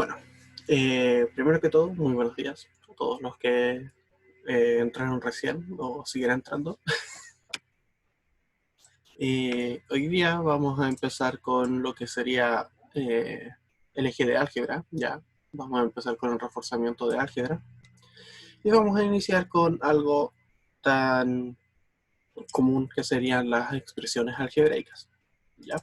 Bueno, primero que todo, muy buenos días a todos los que entraron recién o siguen entrando. Hoy día vamos a empezar con lo que sería el eje de álgebra, ya. Vamos a empezar con el reforzamiento de álgebra. Y vamos a iniciar con algo tan común que serían las expresiones algebraicas, ya.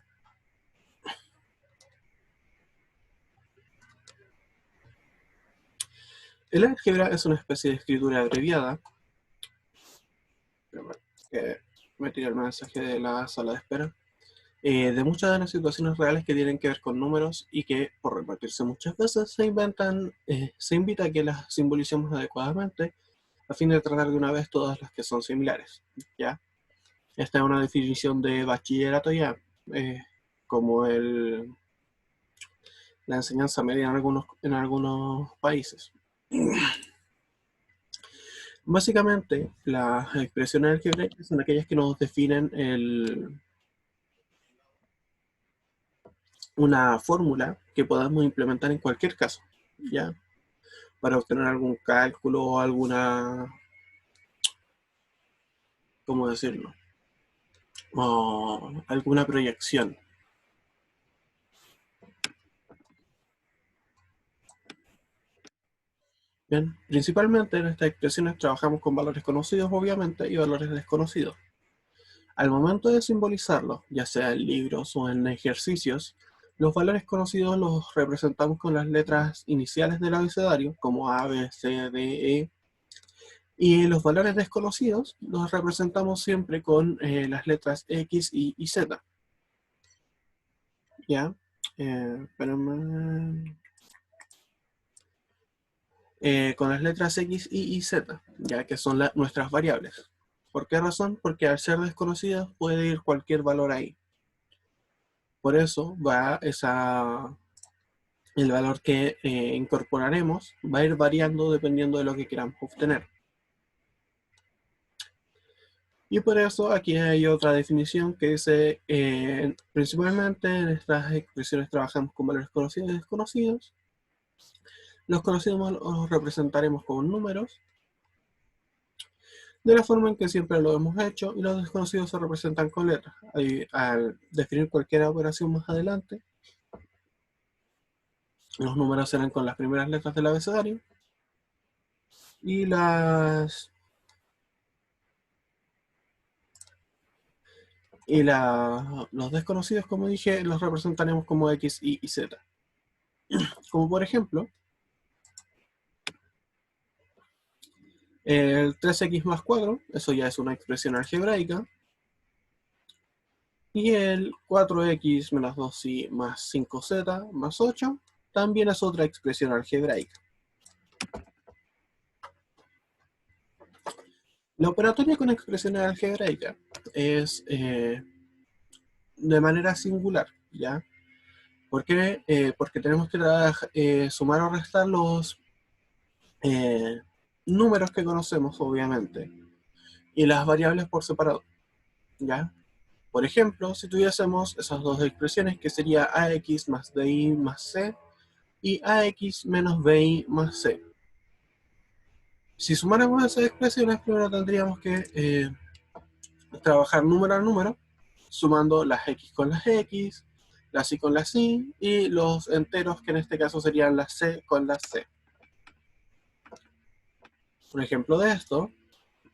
El álgebra es una especie de escritura abreviada. Me tiré el mensaje de la sala de espera. De muchas de las situaciones reales que tienen que ver con números y que, por repartirse muchas veces, se invita a que las simbolicemos adecuadamente a fin de tratar de una vez todas las que son similares, ¿ya? Esta es una definición de bachillerato ya, como la enseñanza media en algunos países. Básicamente, las expresiones algebraicas son aquellas que nos definen una fórmula que podamos implementar en cualquier caso, ¿ya? Para obtener algún cálculo o alguna, ¿cómo decirlo? O alguna proyección. Bien, principalmente en estas expresiones trabajamos con valores conocidos, obviamente, y valores desconocidos. Al momento de simbolizarlos, ya sea en libros o en ejercicios, los valores conocidos los representamos con las letras iniciales del abecedario, como A, B, C, D, E, y los valores desconocidos los representamos siempre con las letras X, Y Z. ¿Ya? Con las letras X, Y Z, ya que son nuestras variables. ¿Por qué razón? Porque al ser desconocidas puede ir cualquier valor ahí. Por eso el valor que incorporaremos va a ir variando dependiendo de lo que queramos obtener. Y por eso aquí hay otra definición que dice, principalmente en estas expresiones trabajamos con valores conocidos y desconocidos. Los conocidos los representaremos con números, de la forma en que siempre lo hemos hecho, y los desconocidos se representan con letras. Al definir cualquier operación más adelante, los números serán con las primeras letras del abecedario, y los desconocidos, como dije, los representaremos como X, Y Z. Como por ejemplo, el 3x más 4, eso ya es una expresión algebraica, y el 4x menos 2y más 5z más 8 también es otra expresión algebraica. La operatoria con expresiones algebraicas es de manera singular, ¿ya? ¿Por qué? Porque tenemos que sumar o restar los números que conocemos, obviamente, y las variables por separado, ¿ya? Por ejemplo, si tuviésemos esas dos expresiones, que sería ax más di más c y ax menos bi más c. Si sumáramos esas expresiones, primero tendríamos que trabajar número a número, sumando las x con las x, las y con las y, y los enteros, que en este caso serían las c con las c. Un ejemplo de esto,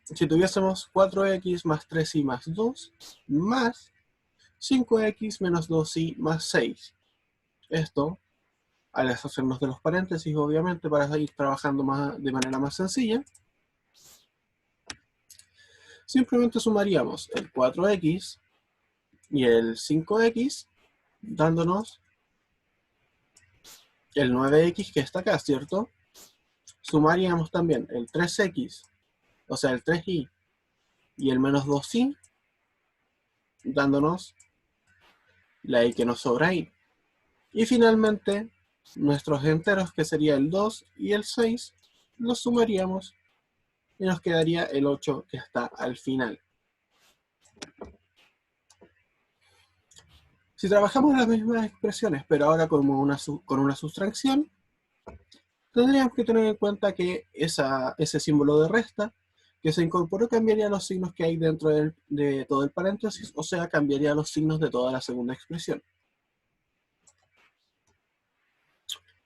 si tuviésemos 4x más 3y más 2, más 5x menos 2y más 6. Esto, al deshacernos de los paréntesis, obviamente, para ir trabajando de manera más sencilla, simplemente sumaríamos el 4x y el 5x, dándonos el 9x que está acá, ¿cierto? Sumaríamos también el 3x, o sea, el 3y, y el menos 2y, dándonos la y que nos sobra ahí. Y finalmente, nuestros enteros, que sería el 2 y el 6, los sumaríamos y nos quedaría el 8 que está al final. Si trabajamos las mismas expresiones, pero ahora con una sustracción, Tendríamos que tener en cuenta que ese símbolo de resta que se incorporó cambiaría los signos que hay dentro de todo el paréntesis, o sea, cambiaría los signos de toda la segunda expresión.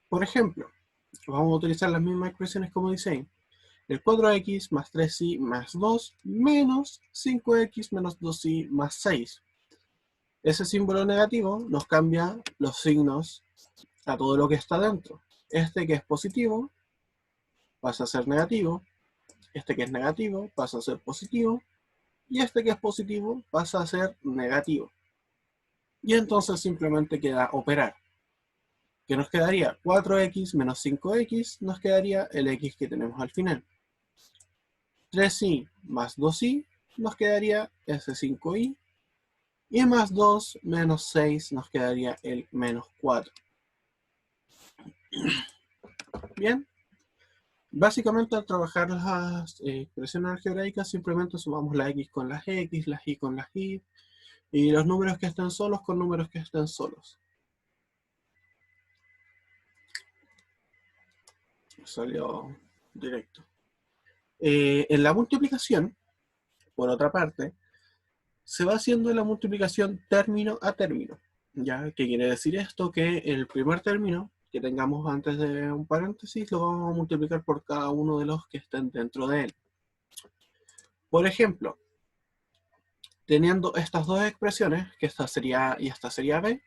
Por ejemplo, vamos a utilizar las mismas expresiones como dice ahí. El 4x más 3y más 2 menos 5x menos 2y más 6. Ese símbolo negativo nos cambia los signos a todo lo que está dentro. Este que es positivo pasa a ser negativo, este que es negativo pasa a ser positivo, y este que es positivo pasa a ser negativo. Y entonces simplemente queda operar. ¿Qué nos quedaría? 4x menos 5x, nos quedaría el x que tenemos al final. 3y más 2y, nos quedaría ese 5y. Y más 2 menos 6 nos quedaría el menos 4. Bien. Básicamente al trabajar las expresiones algebraicas simplemente sumamos la x con las x, las y con las y, y los números que estén solos con números que estén solos. Salió directo. En la multiplicación, por otra parte, se va haciendo la multiplicación término a término. ¿Ya? ¿Qué quiere decir esto? Que el primer término que tengamos antes de un paréntesis lo vamos a multiplicar por cada uno de los que estén dentro de él. Por ejemplo, teniendo estas dos expresiones, que esta sería A y esta sería B,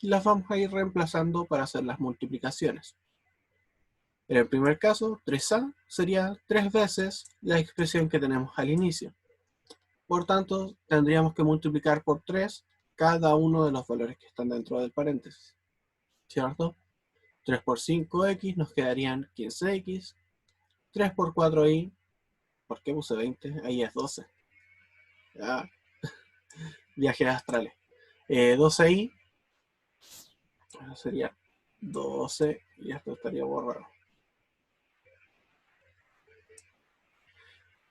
las vamos a ir reemplazando para hacer las multiplicaciones. En el primer caso, 3A sería 3 veces la expresión que tenemos al inicio. Por tanto, tendríamos que multiplicar por 3 cada uno de los valores que están dentro del paréntesis. ¿Cierto? 3 por 5x nos quedarían 15x. 3 por 4y, ¿por qué puse 20? Ahí es 12. Ya. Viajes astrales. 12y sería 12 y esto estaría borrado.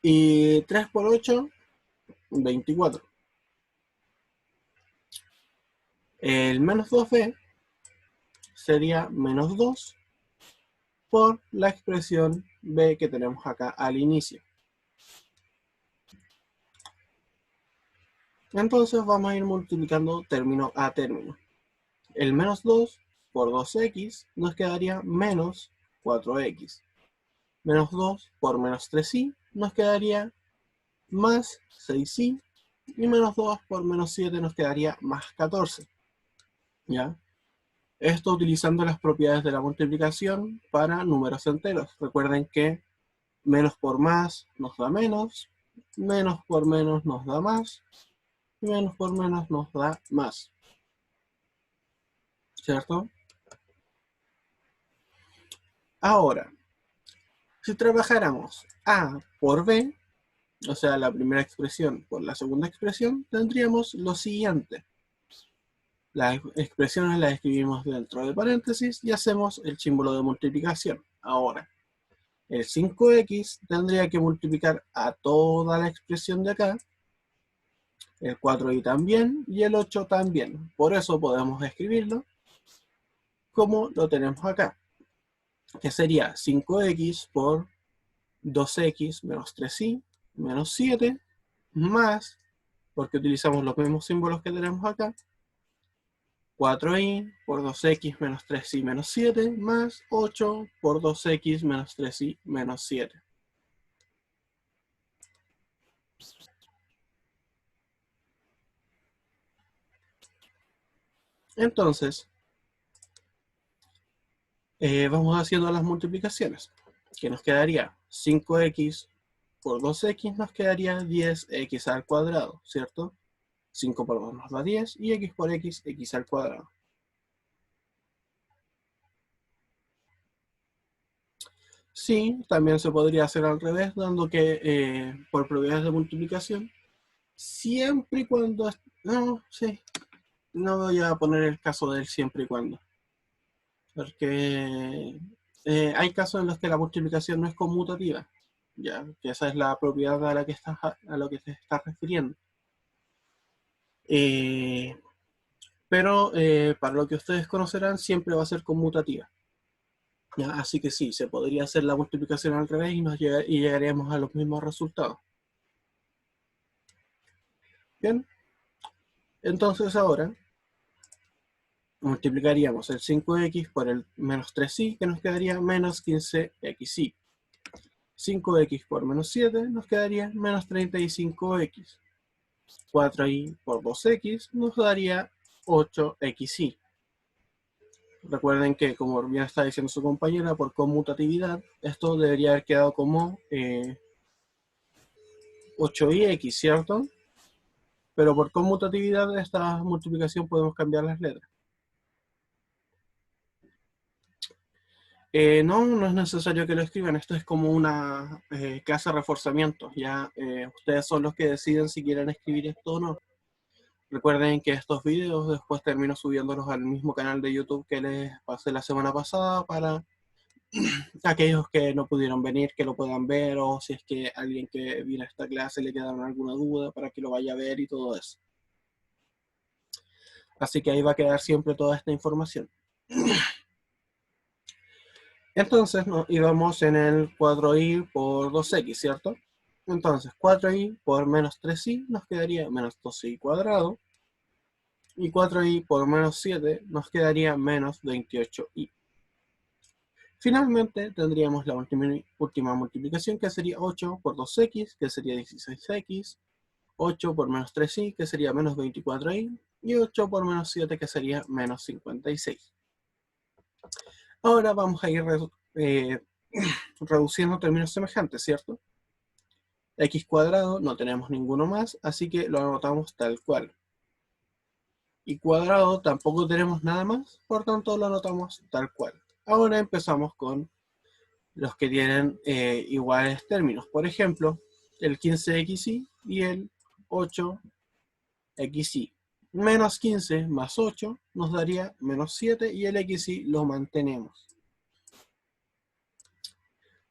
Y 3 por 8, 24. El menos 2b sería menos 2 por la expresión b que tenemos acá al inicio. Entonces vamos a ir multiplicando término a término. El menos 2 por 2x nos quedaría menos 4x. Menos 2 por menos 3y nos quedaría más 6y. Y menos 2 por menos 7 nos quedaría más 14. ¿Ya? Esto utilizando las propiedades de la multiplicación para números enteros. Recuerden que menos por más nos da menos por menos nos da más, y menos por menos nos da más. ¿Cierto? Ahora, si trabajáramos A por B, o sea, la primera expresión por la segunda expresión, tendríamos lo siguiente. Las expresiones las escribimos dentro de paréntesis y hacemos el símbolo de multiplicación. Ahora, el 5x tendría que multiplicar a toda la expresión de acá, el 4y también y el 8 también. Por eso podemos escribirlo como lo tenemos acá, que sería 5x por 2x menos 3y menos 7 más, porque utilizamos los mismos símbolos que tenemos acá, 4y por 2x menos 3y menos 7 más 8 por 2x menos 3y menos 7. Entonces, vamos haciendo las multiplicaciones. Que nos quedaría 5x por 2x nos quedaría 10x al cuadrado, ¿cierto? 5 por 2 nos da 10 y x por x, x al cuadrado. Sí, también se podría hacer al revés, dando que por propiedades de multiplicación, siempre y cuando... No, sí, no voy a poner el caso del siempre y cuando. Porque hay casos en los que la multiplicación no es conmutativa, ya que esa es la propiedad a lo que te estás refiriendo. Pero para lo que ustedes conocerán, siempre va a ser conmutativa. ¿Ya? Así que sí, se podría hacer la multiplicación al revés y llegaríamos a los mismos resultados. Bien, entonces ahora multiplicaríamos el 5x por el menos 3y, que nos quedaría menos 15xy. 5x por menos 7 nos quedaría menos 35x. 4y por 2x nos daría 8xy. Recuerden que, como bien está diciendo su compañera, por conmutatividad, esto debería haber quedado como 8ix, ¿cierto? Pero por conmutatividad de esta multiplicación podemos cambiar las letras. No es necesario que lo escriban, esto es como una clase de reforzamiento. Ya ustedes son los que deciden si quieren escribir esto o no. Recuerden que estos videos después termino subiéndolos al mismo canal de YouTube que les pasé la semana pasada para aquellos que no pudieron venir, que lo puedan ver, o si es que alguien que vino a esta clase le quedaron alguna duda para que lo vaya a ver y todo eso. Así que ahí va a quedar siempre toda esta información. Entonces nos íbamos en el 4y por 2x, ¿cierto? Entonces 4y por menos 3y nos quedaría menos 2y cuadrado. Y 4y por menos 7 nos quedaría menos 28y. Finalmente tendríamos la última multiplicación, que sería 8 por 2x, que sería 16x. 8 por menos 3y, que sería menos 24y. Y 8 por menos 7, que sería menos 56. Ahora vamos a ir reduciendo términos semejantes, ¿cierto? X cuadrado no tenemos ninguno más, así que lo anotamos tal cual. Y cuadrado tampoco tenemos nada más, por tanto lo anotamos tal cual. Ahora empezamos con los que tienen iguales términos. Por ejemplo, el 15xy y el 8xy. Menos 15 más 8 nos daría menos 7 y el xy lo mantenemos.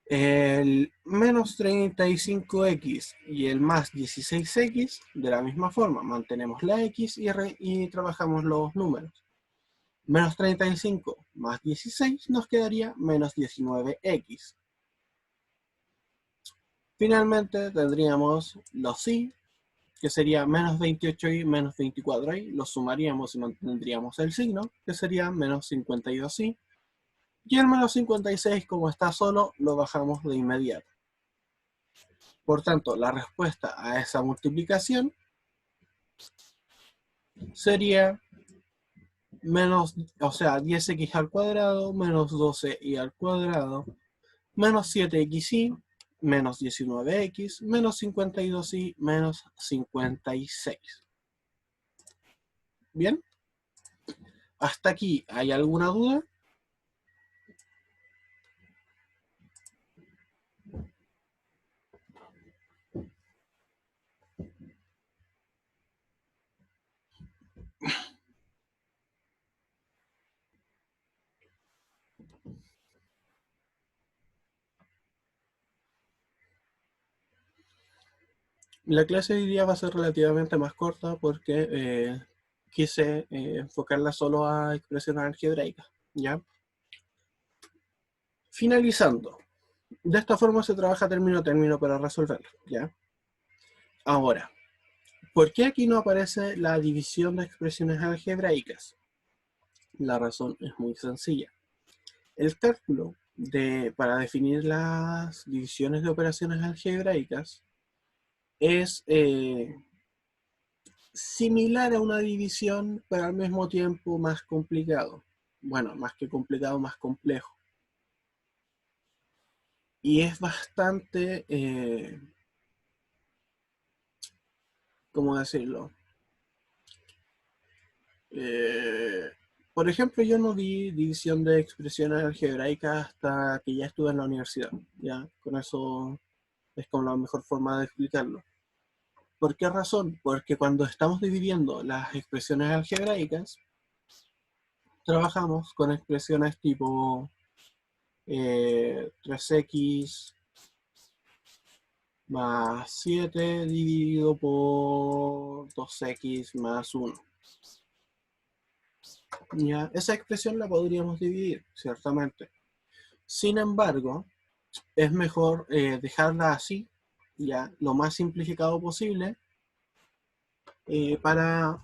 El menos 35x y el más 16x, de la misma forma, mantenemos la x y trabajamos los números. Menos 35 más 16 nos quedaría menos 19x. Finalmente tendríamos los y, que sería menos 28y menos 24y, los sumaríamos y mantendríamos el signo, que sería menos 52y. Y el menos 56, como está solo, lo bajamos de inmediato. Por tanto, la respuesta a esa multiplicación sería menos, o sea, 10x al cuadrado menos 12y al cuadrado menos 7xy menos 19x menos 52y menos 56. ¿Bien? ¿Hasta aquí hay alguna duda? La clase de hoy día va a ser relativamente más corta porque quise enfocarla solo a expresiones algebraicas, ¿ya? Finalizando. De esta forma se trabaja término a término para resolverlo, ¿ya? Ahora, ¿por qué aquí no aparece la división de expresiones algebraicas? La razón es muy sencilla. El cálculo para definir las divisiones de operaciones algebraicas es similar a una división, pero al mismo tiempo más complicado. Bueno, más que complicado, más complejo. Y es bastante, ¿cómo decirlo? Eh, por ejemplo, yo no vi división de expresiones algebraicas hasta que ya estuve en la universidad. Ya, con eso es como la mejor forma de explicarlo. ¿Por qué razón? Porque cuando estamos dividiendo las expresiones algebraicas, trabajamos con expresiones tipo 3x más 7 dividido por 2x más 1. ¿Ya? Esa expresión la podríamos dividir, ciertamente. Sin embargo, es mejor dejarla así, ya lo más simplificado posible, para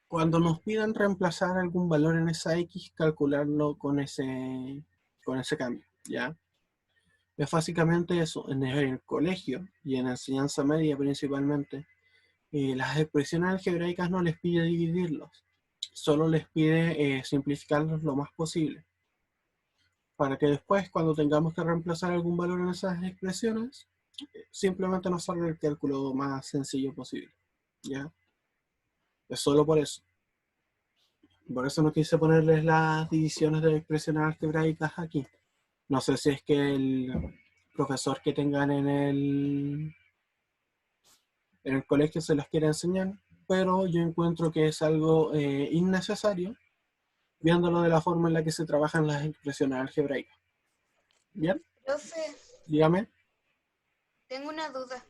cuando nos pidan reemplazar algún valor en esa X, calcularlo con ese cambio, ¿ya? Es básicamente eso. En el colegio y en la enseñanza media principalmente, las expresiones algebraicas no les pide dividirlos, solo les pide simplificarlos lo más posible, para que después, cuando tengamos que reemplazar algún valor en esas expresiones, simplemente nos salga el cálculo más sencillo posible, ¿ya? Es solo por eso. Por eso no quise ponerles las divisiones de expresiones algebraicas aquí. No sé si es que el profesor que tengan en el colegio se los quiere enseñar, pero yo encuentro que es algo innecesario, viéndolo de la forma en la que se trabajan las expresiones algebraicas. ¿Bien? Profe, Dígame. tengo una duda.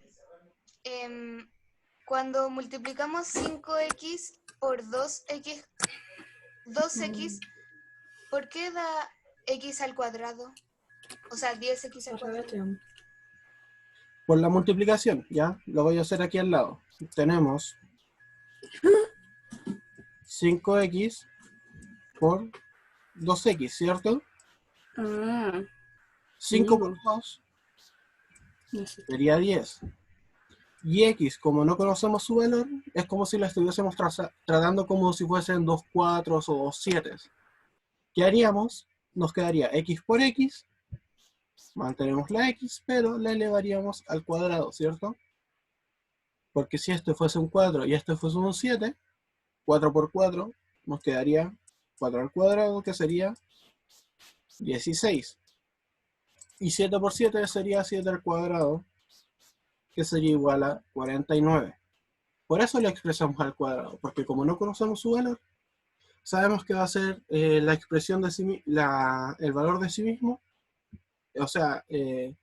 Cuando multiplicamos 5x por 2x, ¿por qué da x al cuadrado? O sea, 10x al cuadrado. Por la multiplicación, ¿ya? Lo voy a hacer aquí al lado. Tenemos 5x por 2x, ¿cierto? Ah, 5 por 2 no sé. sería 10. Y x, como no conocemos su valor, es como si la estuviésemos tratando como si fuesen 2 4 o 2 7. ¿Qué haríamos? Nos quedaría x por x, mantenemos la x, pero la elevaríamos al cuadrado, ¿cierto? Porque si este fuese un 4 y este fuese un 7, 4 por 4 nos quedaría 4 al cuadrado, que sería 16. Y 7 por 7 sería 7 al cuadrado, que sería igual a 49. Por eso lo expresamos al cuadrado, porque como no conocemos su valor, sabemos que va a ser la expresión de sí, el valor de sí mismo, o sea, el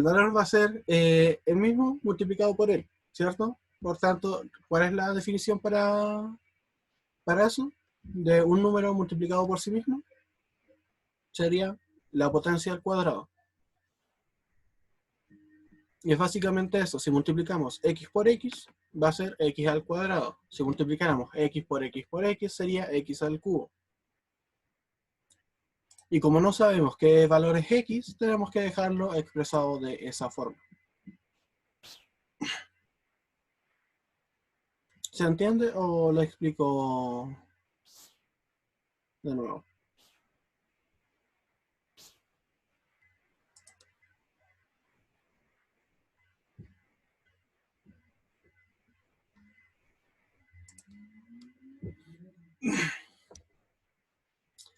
valor va a ser el mismo multiplicado por él, ¿cierto? Por tanto, ¿cuál es la definición para eso? De un número multiplicado por sí mismo, sería la potencia al cuadrado. Y es básicamente eso. Si multiplicamos x por x, va a ser x al cuadrado. Si multiplicáramos x por x por x, sería x al cubo. Y como no sabemos qué valor es x, tenemos que dejarlo expresado de esa forma. ¿Se entiende o lo explico de nuevo?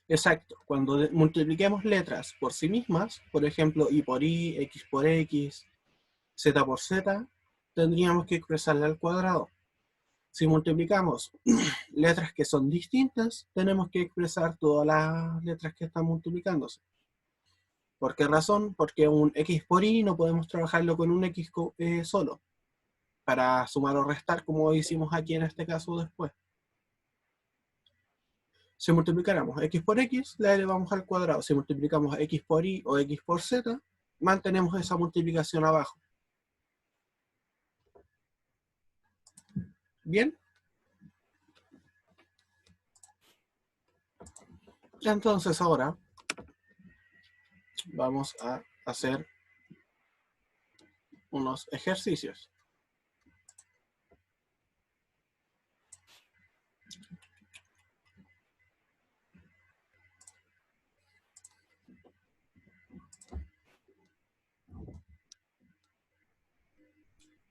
Exacto. Cuando multipliquemos letras por sí mismas, por ejemplo, y por y, x por x, z por z, tendríamos que expresarla al cuadrado. Si multiplicamos letras que son distintas, tenemos que expresar todas las letras que están multiplicándose. ¿Por qué razón? Porque un x por y no podemos trabajarlo con un x solo, para sumar o restar, como hicimos aquí en este caso después. Si multiplicáramos x por x, la elevamos al cuadrado. Si multiplicamos x por y o x por z, mantenemos esa multiplicación abajo. ¿Bien? Entonces ahora vamos a hacer unos ejercicios.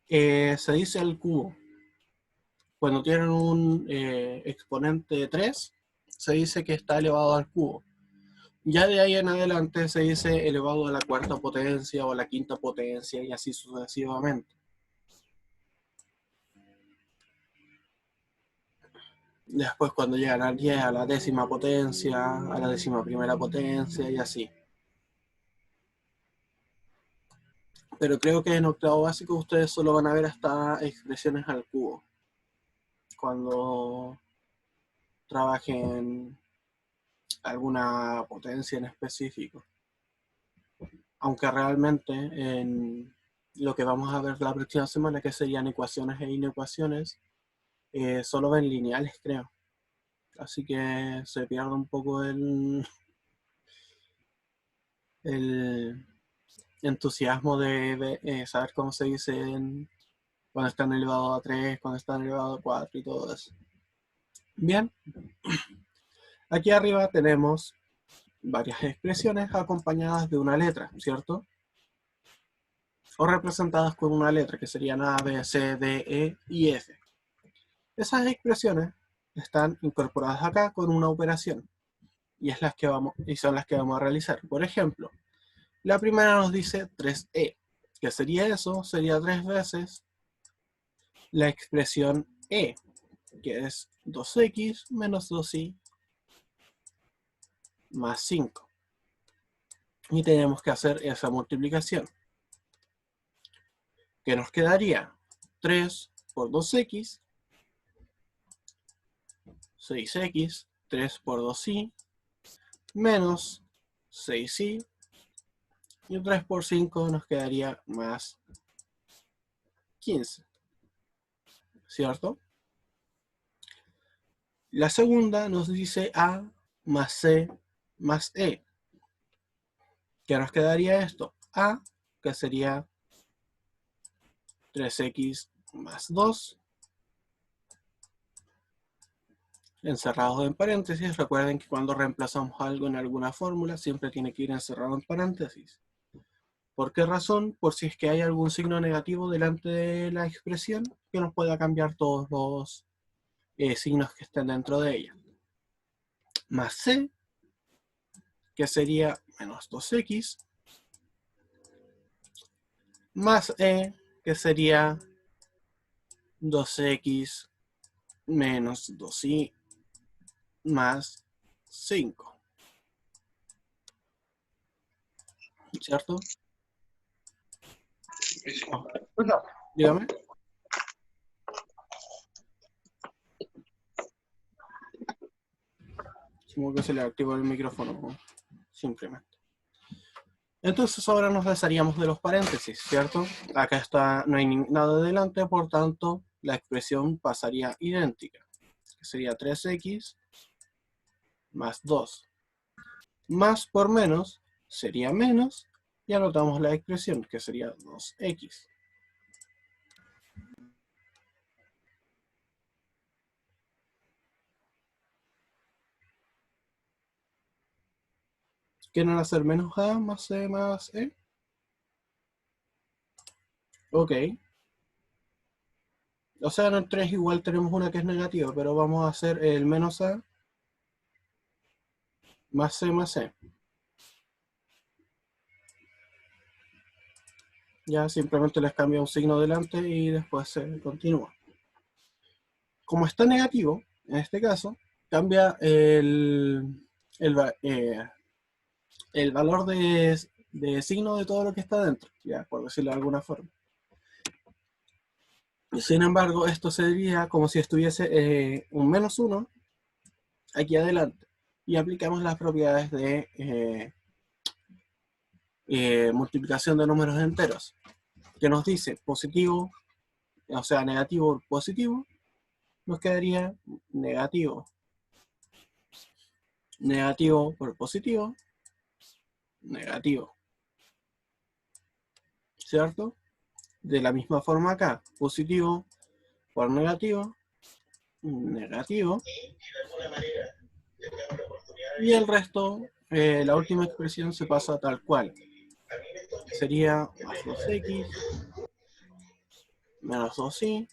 Se dice el cubo. Cuando tienen un exponente 3, se dice que está elevado al cubo. Ya de ahí en adelante se dice elevado a la cuarta potencia o a la quinta potencia y así sucesivamente. Después cuando llegan al 10, a la décima potencia, a la décima primera potencia y así. Pero creo que en octavo básico ustedes solo van a ver hasta expresiones al cubo. Cuando trabajen alguna potencia en específico. Aunque realmente en lo que vamos a ver la próxima semana, que serían ecuaciones e inecuaciones, solo ven lineales, creo. Así que se pierde un poco el entusiasmo de saber cómo se dice cuando están elevado a 3, cuando están elevado a 4 y todo eso. Bien, aquí arriba tenemos varias expresiones acompañadas de una letra, ¿cierto? O representadas con una letra, que serían A, B, C, D, E y F. Esas expresiones están incorporadas acá con una operación y son las que vamos a realizar. Por ejemplo, la primera nos dice 3E. ¿Qué sería eso? Sería 3 veces la expresión E, que es 2x menos 2y más 5. Y tenemos que hacer esa multiplicación. ¿Qué nos quedaría? 3 por 2x, 6x, 3 por 2y, menos 6y, y 3 por 5 nos quedaría más 15, ¿cierto? La segunda nos dice A más C más E. ¿Qué nos quedaría esto? A, que sería 3x más 2, encerrado en paréntesis. Recuerden que cuando reemplazamos algo en alguna fórmula, siempre tiene que ir encerrado en paréntesis. ¿Por qué razón? Por si es que hay algún signo negativo delante de la expresión que nos pueda cambiar todos los signos que estén dentro de ella. Más C, que sería menos 2x, más E, que sería 2x menos 2y más 5. ¿Cierto? Dígame. Supongo que se le activó el micrófono, simplemente. Entonces ahora nos desharíamos de los paréntesis, ¿cierto? Acá no hay nada delante, por tanto la expresión pasaría idéntica, que sería 3x más 2. Más por menos sería menos, y anotamos la expresión, que sería 2x. ¿Quieren hacer menos a más c más e? Ok. O sea, en el 3 igual tenemos una que es negativa, pero vamos a hacer el menos a más c más e. Ya simplemente les cambia un signo delante y después se continúa. Como está negativo, en este caso, cambia el valor de signo de todo lo que está dentro, ya por decirlo de alguna forma. Sin embargo, esto sería como si estuviese un menos 1 aquí adelante. Y aplicamos las propiedades de multiplicación de números enteros, que nos dice positivo, o sea, negativo por positivo, nos quedaría negativo. Negativo por positivo, negativo. ¿Cierto? De la misma forma acá, positivo por negativo, negativo. Y el resto, la última expresión se pasa tal cual. Sería más 2x menos 2y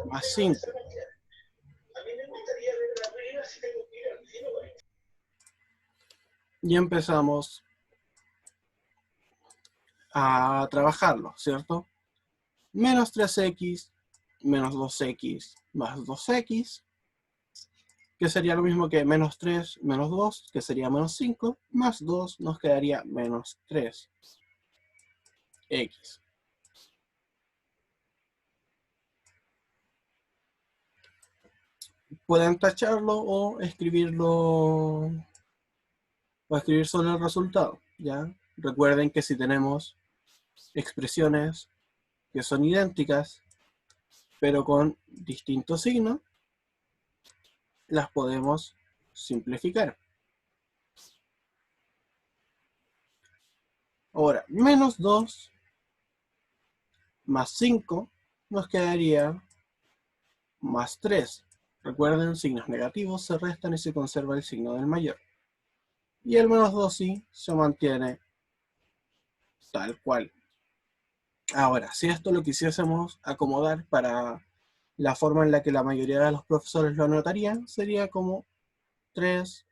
más 5. Y empezamos a trabajarlo, ¿cierto? Menos 3x menos 2x más 2x, que sería lo mismo que menos 3 menos 2, que sería menos 5, más 2 nos quedaría menos 3x. pueden tacharlo o escribirlo o escribir solo el resultado, ¿ya? Recuerden que si tenemos expresiones que son idénticas, pero con distintos signos, las podemos simplificar. Ahora, menos 2 más 5 nos quedaría más 3. Recuerden, signos negativos se restan y se conserva el signo del mayor. Y el menos 2 sí se mantiene tal cual. Ahora, si esto lo quisiésemos acomodar para la forma en la que la mayoría de los profesores lo anotarían, sería como 3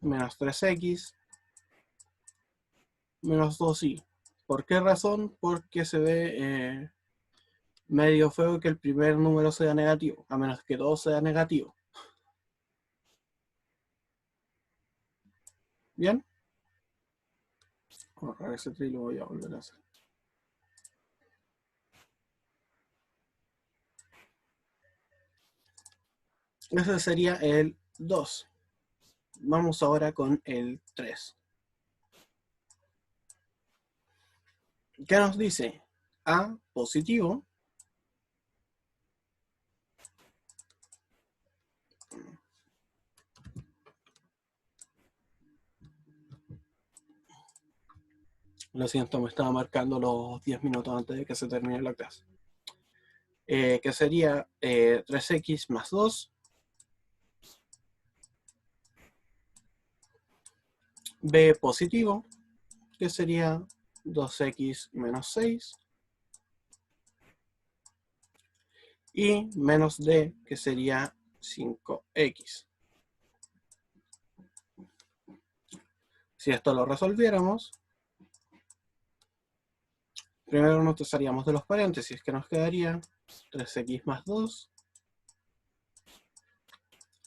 menos 3x menos 2y. ¿Por qué razón? Porque se ve medio feo que el primer número sea negativo, a menos que todo sea negativo. ¿Bien? Borrar ese trilo y lo voy a volver a hacer. Ese sería el 2. Vamos ahora con el 3. ¿Qué nos dice? A positivo lo siento, me estaba marcando los 10 minutos antes de que se termine la clase. Que sería 3x más 2. B positivo, que sería 2x menos 6. Y menos D, que sería 5x. Si esto lo resolviéramos, primero nos desharíamos de los paréntesis, que nos quedaría 3x más 2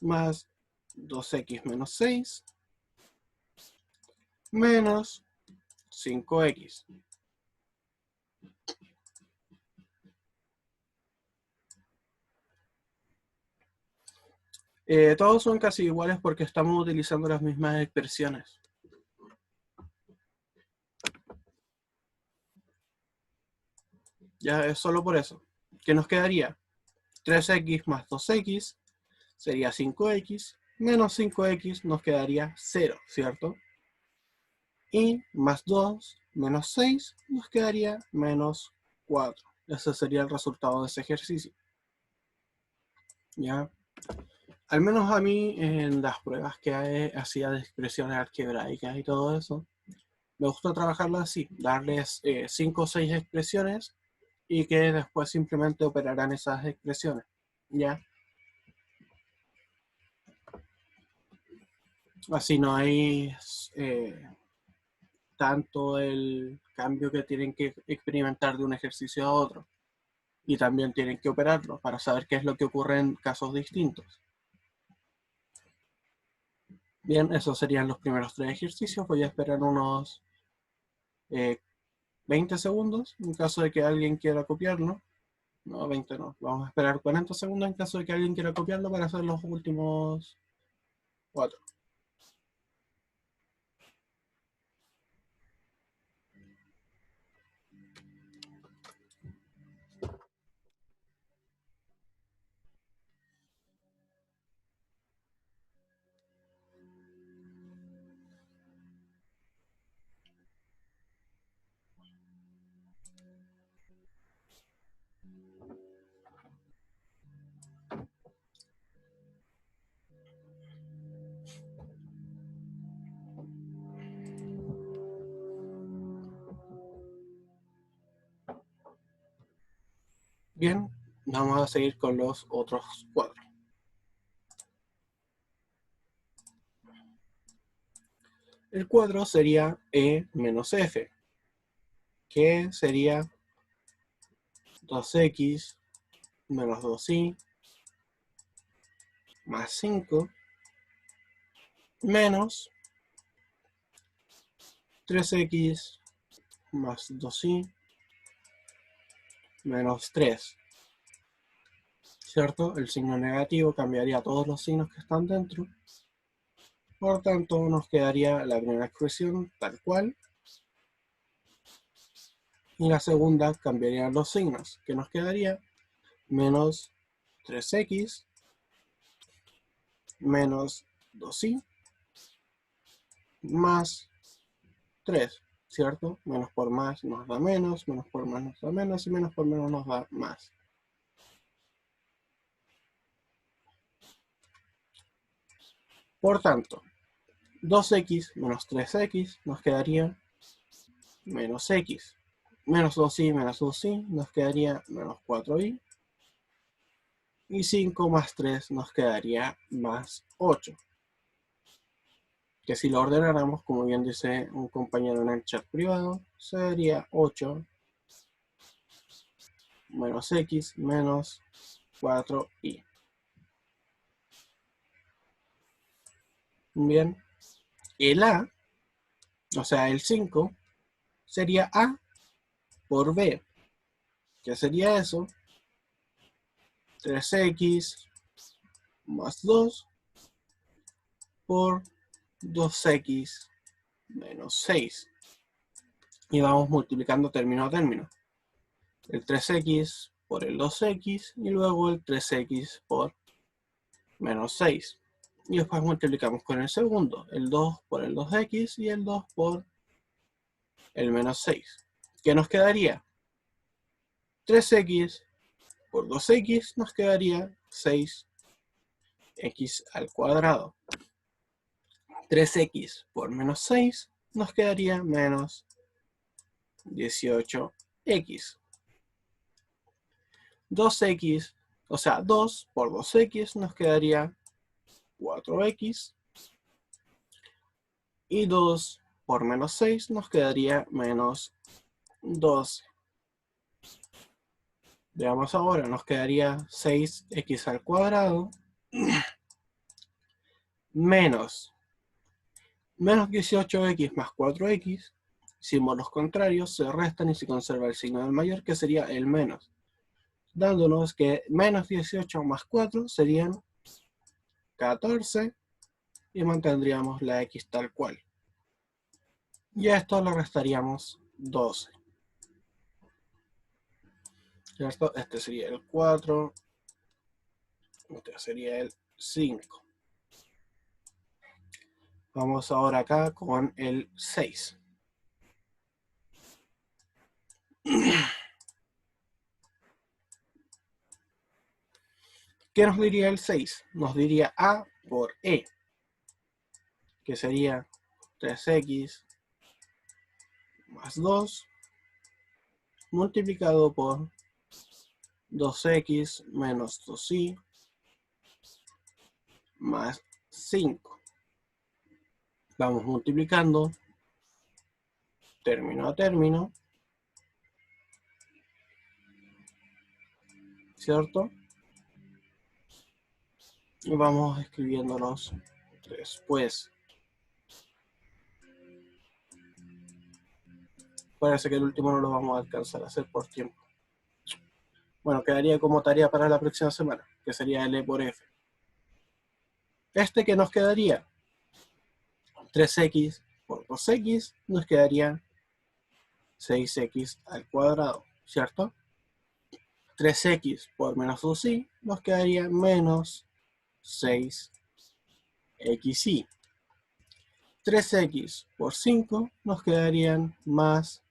más 2x menos 6 menos 5x. Todos son casi iguales porque estamos utilizando las mismas expresiones. Ya es solo por eso. ¿Qué nos quedaría? 3x más 2x sería 5x, menos 5x nos quedaría 0, ¿cierto? Y más 2 menos 6 nos quedaría menos 4. Ese sería el resultado de ese ejercicio. ¿Ya? Al menos a mí, en las pruebas que hacía de expresiones algebraicas y todo eso, me gusta trabajarlo así, darles 5 o 6 expresiones y que después simplemente operarán esas expresiones. ¿Ya? Así no hay tanto el cambio que tienen que experimentar de un ejercicio a otro. Y también tienen que operarlo para saber qué es lo que ocurre en casos distintos. Bien, esos serían los primeros 3 ejercicios. Voy a esperar unos 20 segundos en caso de que alguien quiera copiarlo. No, 20 no. Vamos a esperar 40 segundos en caso de que alguien quiera copiarlo para hacer los últimos 4. Bien, vamos a seguir con los otros 4. El 4 sería E menos F, que sería 2x menos 2y más 5 menos 3x más 2y menos 3. ¿cierto? El signo negativo cambiaría todos los signos que están dentro. Por tanto, nos quedaría la primera expresión tal cual. Y la segunda cambiarían los signos, que nos quedaría menos 3x menos 2y más 3, ¿cierto? Menos por más nos da menos por más nos da menos y menos por menos nos da más. Por tanto, 2x menos 3x nos quedaría menos x. Menos 2y menos 2y nos quedaría menos 4y. Y 5 más 3 nos quedaría más 8. Que si lo ordenáramos, como bien dice un compañero en el chat privado, sería 8 menos x menos 4y. Bien, el a, o sea el 5, sería a por b. ¿Qué sería eso? 3x más 2 por 2x menos 6. Y vamos multiplicando término a término. El 3x por el 2x y luego el 3x por menos 6. Y después multiplicamos con el segundo, el 2 por el 2x y el 2 por el menos 6. ¿Qué nos quedaría? 3x por 2x nos quedaría 6x al cuadrado. 3x por menos 6 nos quedaría menos 18x. 2x, o sea, 2 por 2x nos quedaría 4x. Y 2 por menos 6 nos quedaría menos 12. Veamos ahora, nos quedaría 6x al cuadrado menos 18x más 4x. Símbolos contrarios se restan y se conserva el signo del mayor, que sería el menos, dándonos que menos 18 más 4 serían 14 y mantendríamos la x tal cual. Y a esto le restaríamos 12. ¿Cierto? Este sería el 4, este sería el 5. Vamos ahora acá con el 6. ¿Qué nos diría el 6? Nos diría A por E, que sería 3x más 2 multiplicado por 2x menos 2y más 5. Vamos multiplicando término a término, ¿cierto? Y vamos escribiéndolos después. Parece que el último no lo vamos a alcanzar a hacer por tiempo. Bueno, quedaría como tarea para la próxima semana, que sería L por F. Este que nos quedaría 3x por 2x nos quedaría 6x al cuadrado, ¿cierto? 3x por menos 2y nos quedaría menos 6xy. 3x por 5 nos quedarían más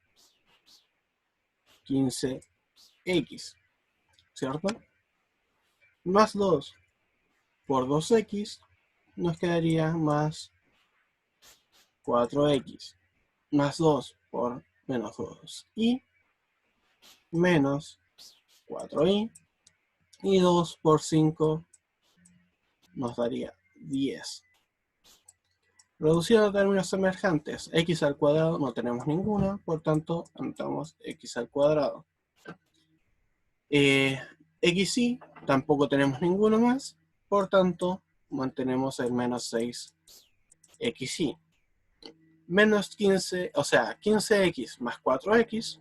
15x, ¿cierto? Más 2 por 2x nos quedaría más 4x. Más 2 por menos 2y menos 4y. Y 2 por 5 nos daría 10. Reduciendo a términos semejantes, x al cuadrado no tenemos ninguna, por tanto anotamos x al cuadrado. XY tampoco tenemos ninguno más, por tanto mantenemos el menos 6xy. Menos 15, o sea, 15x más 4x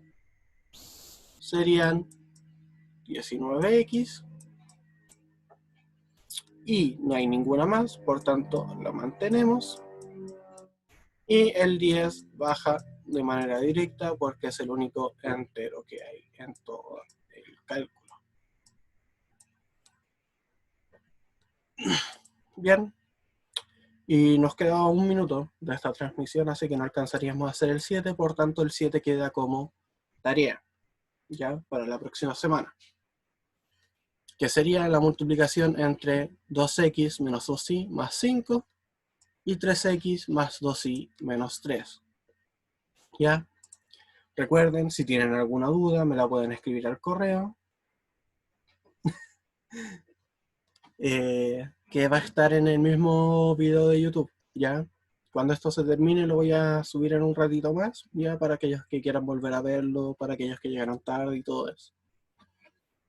serían 19x y no hay ninguna más, por tanto la mantenemos. Y el 10 baja de manera directa porque es el único entero que hay en todo el cálculo. Bien, y nos queda un minuto de esta transmisión, así que no alcanzaríamos a hacer el 7, por tanto el 7 queda como tarea, ya, para la próxima semana, que sería la multiplicación entre 2x menos 2y más 5 y 3x más 2y menos 3, ¿ya? Recuerden, si tienen alguna duda, me la pueden escribir al correo, que va a estar en el mismo video de YouTube, ¿ya? Cuando esto se termine lo voy a subir en un ratito más, ya, para aquellos que quieran volver a verlo, para aquellos que llegaron tarde y todo eso.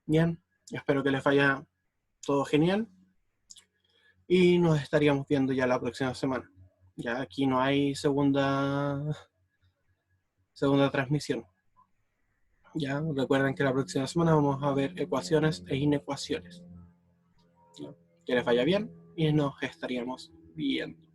Bien, espero que les vaya todo genial y nos estaríamos viendo ya la próxima semana. Ya aquí no hay segunda transmisión. Ya recuerden que la próxima semana vamos a ver ecuaciones e inecuaciones. ¿Ya? Que les vaya bien y nos estaríamos viendo.